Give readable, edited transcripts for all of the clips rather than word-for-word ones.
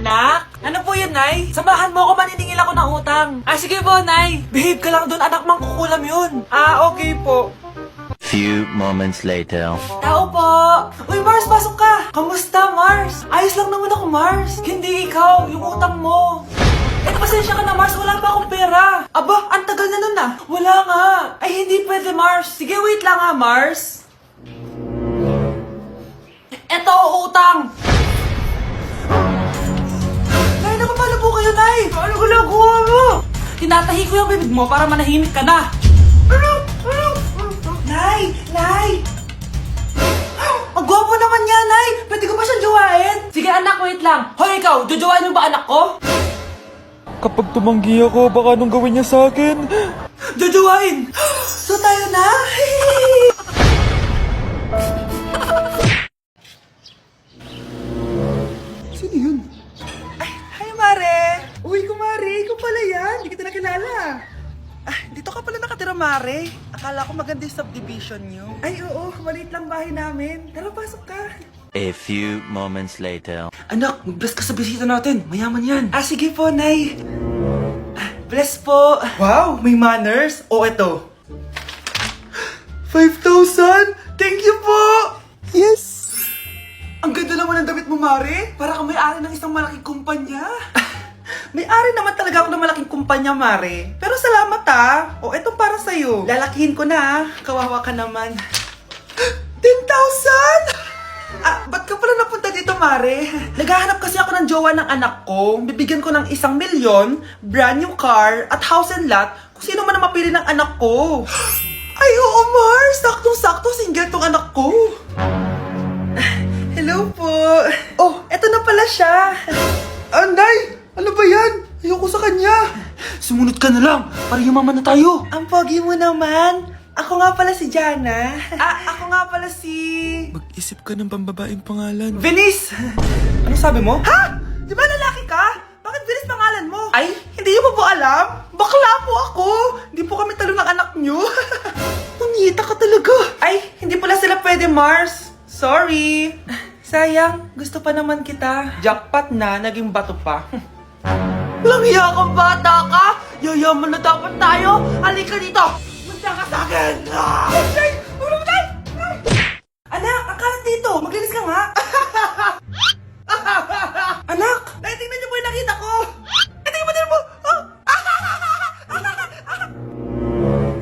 Anak? Ano po yun, Nay? Samahan mo ako, maniningil ako ng utang. Sige po, Nay. Behave ka lang doon, anak, mangkukulam yun. Okay po. Few moments later. Tao po! Uy, Mars, pasok ka! Kamusta, Mars? Ayos lang naman ako, Mars. Hindi ikaw, yung utang mo. Pasensya ka na, Mars. Wala pa akong pera. Aba, ang tagal na nun ah. Wala nga. Ay, hindi pwede, Mars. Sige, wait lang ha, Mars. Eto, utang. Nay, napapalo po kayo, Nay. Ano ginagawa mo? Tinatahi ko yung bibig mo para manahimik ka na. Nay! Nay! Ang gwapo naman niya, Nay! Pwede ko ba siyang jowain? Sige, anak, wait lang. Hoy, ikaw, jojowain mo ba anak ko? Kapag tumanggi ako, baka anong gawin niya sa akin? Jojowain! So tayo na? Sino yun? Ay, hi Mare! Uy, kumare, ikaw pala yan. Hindi kita nakilala. Dito ka pala nakatira, Mare. Akala ko maganda yung subdivision nyo. Ay, oo. Maliit lang bahay namin. Tara, pasok ka. A few moments later. Anak, mag-bless ka sa bisita natin. Mayaman yan. Sige po, Nay. Bless po. Wow, may manners. O, eto. 5,000? Thank you po! Yes! Ang ganda naman ng damit mo, Mare. Para kang may-ari ng isang malaking kumpanya. May-ari naman talaga ako ng malaking kumpanya, Mare. Pero salamat O, eto para sa'yo. Lalakihin ko na Kawawa ka naman. 10,000? Ba't ka pala napunta dito, Mare? Naghahanap kasi ako ng jowa ng anak ko. Bibigyan ko ng 1,000,000, brand new car, at house and lot kung sino man ang mapili ng anak ko. Ay, oo, Mar! Saktong-sakto, single tong anak ko. Hello po. Oh, eto na pala siya. Anday! Ano ba yan? Ayoko sa kanya. Sumunod ka na lang, para yumaman na tayo. Ang pogi mo naman. Ako nga pala si Jana. Ako nga pala si... Mag-isip ka ng pambabaeng pangalan. Venice! Ano sabi mo? Ha? Di ba lalaki ka? Bakit Venice pangalan mo? Ay, hindi niyo pa po alam? Bakla po ako! Hindi po kami talo ng anak niyo. Punyita ka talaga. Ay, hindi pala sila pwede, Mars. Sorry. Sayang, gusto pa naman kita. Jackpot na, naging bato pa. Langya kang bata ka! Yayaman na dapat tayo! Halika dito! Punta ka sa akin! Ay! Ulo mo tayo! Anak, akalat dito! Maglinis ka nga! Anak! Tingnan niyo po yung nakita ko! Tingnan mo!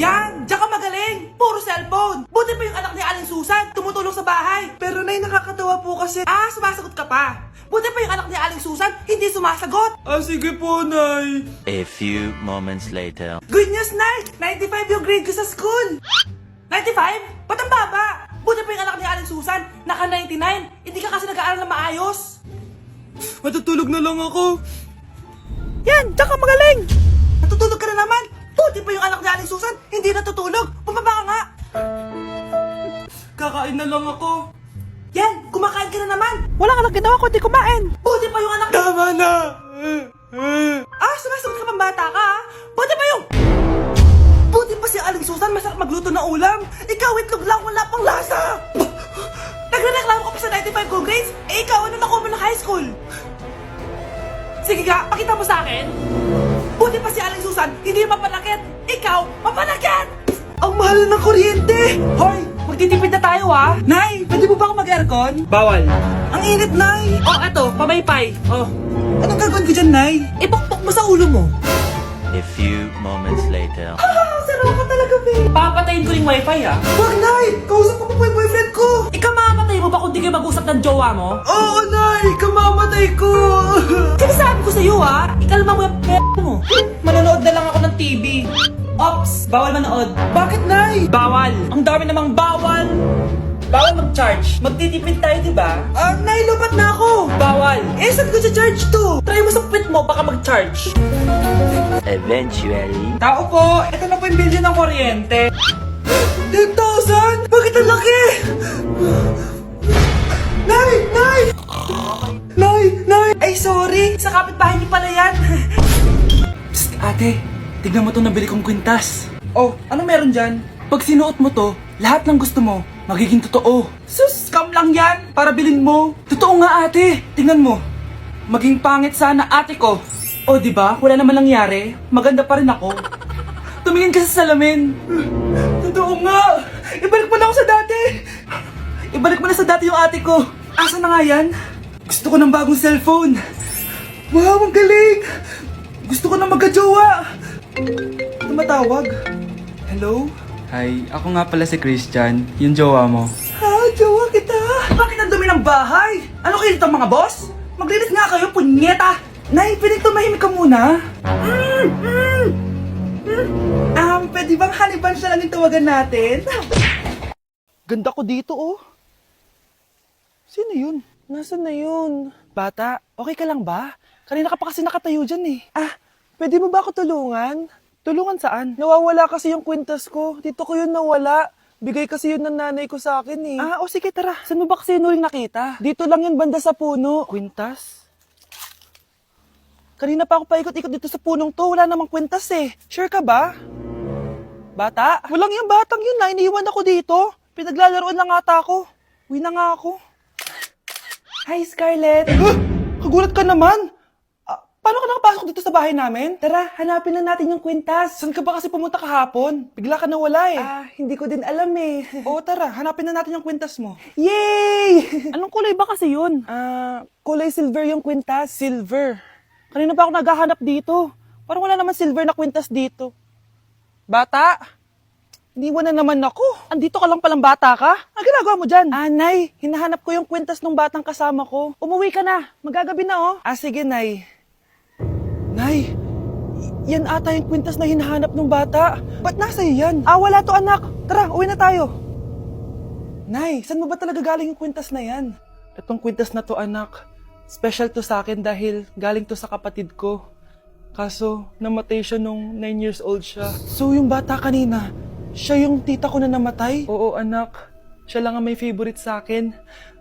Yan! Diyan ka magaling! Puro cellphone! Buti pa yung anak ni Aling Susan! Tumutulong sa bahay! Pero nay, nakakatawa po kasi... sumasagot ka pa! Buti pa yung anak ni Aling Susan, hindi sumasagot! Sige po, Nay. A few moments later. Good news, Nay! 95 yung grade ko sa school! 95? Ba't ang baba? Buti pa yung anak ni Aling Susan, naka 99! Hindi ka kasi nag-aaral na maayos! Matutulog na lang ako. Yan! Diyan ka magaling! Natutulog ka na naman! Buti pa yung anak ni Aling Susan, hindi natutulog! Bumaba ka nga! Kakain na lang ako. Yan! Kumakain ka na naman! Wala ka lang ginawa kundi kumain! Buti pa yung anak... Tama na! Sumasagot ka pang bata ka, ha? Buti pa yung... Buti pa si Aling Susan, masarap magluto ng ulam! Ikaw, itlog lang, wala pang lasa! Nagre-reklamo ka pa sa 95 ko grades? Ikaw, ano nakuha mo ng high school? Sige nga, pakita mo sa akin! Buti pa si Aling Susan, hindi mapanakit! Ikaw, mapanakit! Ang mahal ng kuryente! Hoy! Magtitipid na tayo, ha? Nay, pwede mo ba ako mag-aircon? Bawal. Ang init, Nay! Eto, pamaypay. Anong gagawin ko dyan, Nay? Ipokpok mo sa ulo mo. A few moments later. Sarap ka talaga, babe. Papatayin ko yung wifi, ha? Wag, Nay! Kausap ko pa po yung boyfriend ko! Ikaw mamamatay mo ba kung di kayo mag-usap ng jowa mo? Oo, Nay! Kamamatay ko! Sinasabi ko sa'yo, ha? Ikalma mo yung mo. Manonood na lang ako ng TV. Ops! Bawal manood. Bakit, Nay? Bawal! Ang dami namang bawal! Bawal mag-charge. Magtitipid tayo, di ba? Nay, lupat na ako! Bawal! Saan ko charge to? Try mo sa puwit mo, baka mag-charge. Eventually. Tao po, ito na po yung bill ng kuryente. 10,000? Bakit ang laki? Nay! Nay! Nay! Nay! Ay, sorry! Sa kapitbahay niyo pala yan! Psst, ate. Tignan mo itong nabili kong kwintas. Oh, anong meron dyan? Pag sinuot mo to, lahat ng gusto mo, magiging totoo. Sus, scam lang yan! Para bilhin mo! Totoo nga ate. Tingnan mo. Maging pangit sana ate ko. O di ba? Wala naman nangyari. Maganda pa rin ako. Tumingin ka sa salamin. Totoo nga. Ibalik mo na ako sa dati. Ibalik mo na sa dati yung ate ko. Asa na nga yan? Gusto ko ng bagong cellphone. Wow, ang galing. Gusto ko na magka-jowa. Tumatawag. Hello? Hi, ako nga pala si Christian, yung jowa mo. Ha, jowa kita. Bakit ang dumi ng bahay? Ano kayo dito mga boss? Maglinis nga kayo, punyeta. Nay, pwede tumahimik ka muna? Pwede bang honey bunch na lang yung tawagan natin? Ganda ko dito, oh. Sino yun? Nasaan na yun? Bata, okay ka lang ba? Kanina ka pa kasi nakatayo dyan, eh. Pwede mo ba ako tulungan? Tulungan saan? Nawawala kasi yung kwintas ko. Dito ko yun nawala. Bigay kasi yun ng nanay ko sa akin, eh. O sige, tara. Saan mo ba kasi yun uling nakita? Dito lang yun, banda sa puno. Kwintas? Kanina pa ako paikot-ikot dito sa punong to. Wala namang kwintas, eh. Sure ka ba? Bata? Walang yung batang yun na. Iniwan ako dito. Pinaglalaroan lang ata ako. Uwi na nga ako. Hi, Scarlett. Kagulat ka naman. Paano ka nakapasok dito sa bahay namin? Tara, hanapin na natin yung kwintas. Saan ka ba kasi pumunta kahapon? Bigla ka nawala eh. Hindi ko din alam eh. Oo, tara, hanapin na natin yung kwintas mo. Yay! Anong kulay ba kasi yun? Kulay silver yung kwintas. Silver. Kanina pa ako naghahanap dito. Parang wala naman silver na kwintas dito. Bata? Iniwan na naman ako. Andito ka lang palang bata ka? Ang ginagawa mo dyan? Nay, hinahanap ko yung kwintas ng batang kasama ko. Umuwi ka na. Magagabi na oh. Sige, Nay. Nay, yan ata yung kwintas na hinahanap ng bata. Ba't nasa iyo yan? Wala to anak. Tara, uwi na tayo. Nay, saan mo ba talaga galing yung kwintas na yan? Itong kwintas na to anak, special to sa akin dahil galing to sa kapatid ko. Kaso, namatay siya nung 9 years old siya. So yung bata kanina, siya yung tita ko na namatay? Oo anak, siya lang ang may favorite sa akin.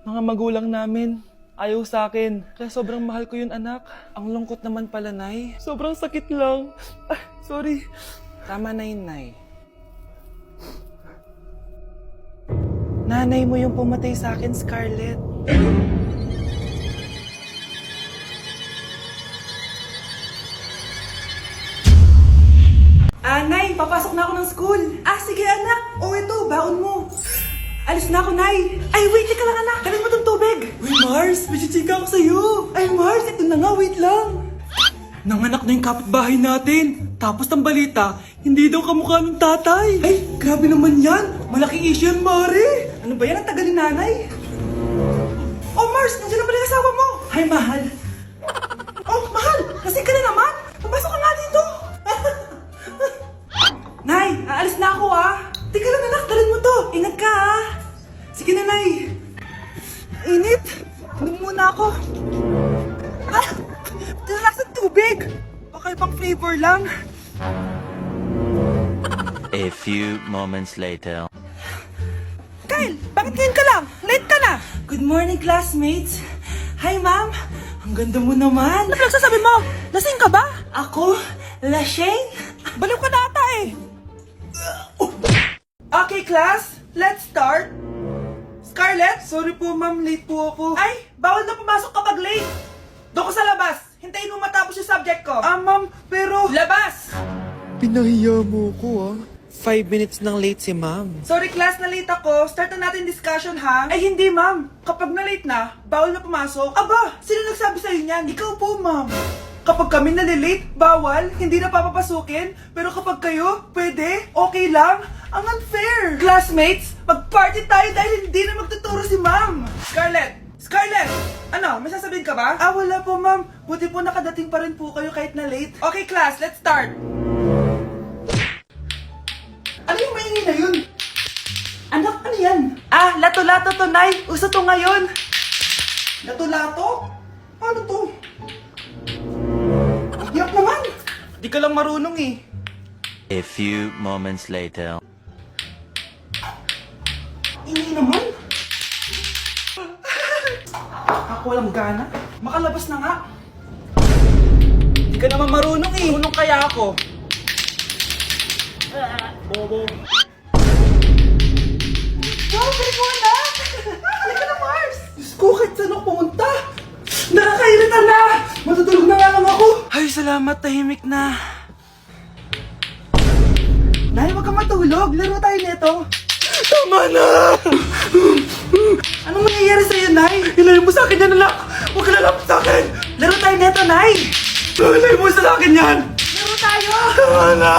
Mga magulang namin. Ayaw sa akin. Kaya sobrang mahal ko yun, anak. Ang lungkot naman pala, Nay. Sobrang sakit lang. Sorry. Tama na yun, Nay. Nanay mo yung pumatay sa akin, Scarlett. Nay, papasok na ako ng school. Sige, anak. Ito, baon mo. Alis na ako, Nay. Wait, teka lang, anak. Dalhin mo tong tubig. Uy, Mars, may chichika ako sa'yo. Mars, ito na nga, wait lang. Nanganak na yung kapitbahay natin. Tapos ang balita, hindi daw kamukha ng tatay. Grabe naman yan. Malaking issue yan, Mari. Ano ba yan? Ang tagal ni nanay. Mars, nandiyan na pala yung asawa mo. Hi, mahal. Mahal, lasing ka na naman. Pumasok ka nga dito. Nay, aalis na ako, Teka lang, anak, dalhin mo to. Ingat ka, Sige na, Nay. Init. Inom muna ako. Tinalak sa tubig. Baka ibang flavor lang. A few moments later. Kyle, bakit ngayon ka lang? Late ka na. Good morning, classmates. Hi, ma'am. Ang ganda mo naman. Ano pinagsasabi mo? Lasing ka ba? Ako? Lasing? Baliw ka na ata eh. Okay, class. Let's start. Scarlett, sorry po ma'am, late po ako. Bawal na pumasok kapag late. Doon ko sa labas. Hintayin mo matapos yung subject ko. Ma'am, pero... Labas! Pinahiya mo ko 5 minutes nang late si ma'am. Sorry class, na late ako. Start na natin discussion ha? Hindi ma'am. Kapag na late na, bawal na pumasok. Aba, sino nagsabi sa'yo niyan? Ikaw po ma'am. Kapag kami nalilate, bawal, hindi na papapasukin. Pero kapag kayo, pwede, okay lang. Ang unfair. Classmates, mag-party tayo dahil hindi na magtuturo si ma'am. Scarlett! Scarlett! Ano, may sasabihin ka ba? Wala po ma'am. Buti po nakadating pa rin po kayo kahit na late. Okay class, let's start. Ano yung maingay na yun? Anak, ano yan? Lato-lato to, Nay. Uso to ngayon. Lato-lato? Ano to? Yak naman. Di ka lang marunong eh. A few moments later. Ini naman. Ako walang gana. Makalabas na nga. Di ka naman marunong eh. Marunong kaya ako. Bobo. Wow, galing mo anak! Halika na, Mars! Diyos ko, kahit saan ako pumunta. Nakakairitan na! Matutulog na nga lang ako! Ay, salamat, tahimik na. Nay, wag kang matulog. Laro tayo nito. Tama na! Anong nangyayari sa'yo, Nay? Ilayo mo sa akin yan, anak! Huwag ka lalapit sa akin! Laro tayo nito, Nay! Ilayo mo sa akin yan! Laro tayo! Tama na!